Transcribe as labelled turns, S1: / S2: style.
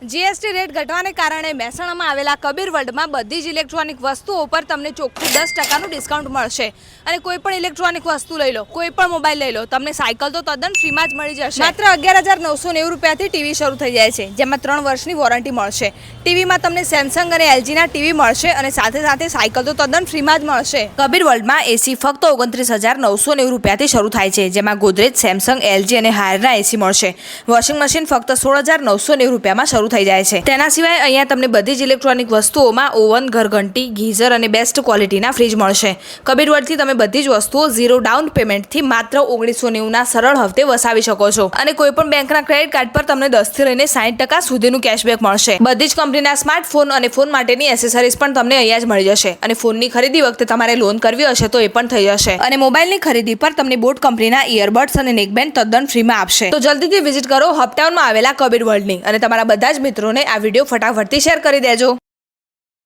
S1: GST rate ઘટવાને કારણે મહેસાણામાં આવેલા કબીર વર્લ્ડમાં બધી જ ઇલેક્ટ્રોનિક વસ્તુઓ પર તમને ચોખ્ખું 10% ડિસ્કાઉન્ટ મળશે અને કોઈ પણ ઇલેક્ટ્રોનિક વસ્તુ લઈ લો, કોઈ પણ મોબાઈલ લઈ લો, તમને સાયકલ તો તદ્દન ફ્રીમાં જ મળી જશે। માત્ર 11,990 રૂપિયાથી ટીવી શરૂ થઈ જાય છે, જેમાં 3 વર્ષની વોરંટી મળશે। ટીવીમાં તમને સેમસંગ અને એલજીના ટીવી મળશે અને સાથે સાથે સાયકલ તો તદ્દન ફ્રીમાં જ મળશે। કબીર વર્લ્ડમાં એસી ફક્ત 29,990 રૂપિયાથી શરૂ થાય છે, જેમાં ગોદરેજ, સેમસંગ, એલજી અને હાયરના એસી મળશે। વોશિંગ મશીન ફક્ત 16,990 રૂપિયામાં શરૂ થઈ જાય છે। તેના સિવાય અહીંયા તમને બધી જ ઇલેક્ટ્રોનિક વસ્તુઓમાં ઓવન, ઘરઘંટી, ગીઝર અને બેસ્ટ ક્વોલિટીના ફ્રીજ મળશે। કબીર વર્લ્ડથી તમે બધી જ વસ્તુઓ ઝીરો ડાઉન પેમેન્ટથી માત્ર 1990ના સરળ હપ્તે વસાવી શકો છો અને કોઈપણ બેંકના ક્રેડિટ કાર્ડ પર તમને 10 થી લઈને 60% સુધીનું કેશબેક મળશે। બધી જ કંપનીના સ્માર્ટફોન અને ફોન માટેની એસેસરીઝ પણ તમને અહીંયા જ મળી જશે અને ફોનની ખરીદી વખતે તમારે લોન કરવી હશે તો એ પણ થઈ જશે અને મોબાઈલની ખરીદી પર તમને બોટ કંપનીના ઇયરબડ્સ અને નેકબેન્ડ તદ્દન ફ્રીમાં આપશે। તો જલ્દીથી વિઝિટ કરો હપટાઉનમાં આવેલા કબીર વર્લ્ડની અને તમારા બધા જ મિત્રોને આ વિડીયો ફટાફટથી શેર કરી દેજો।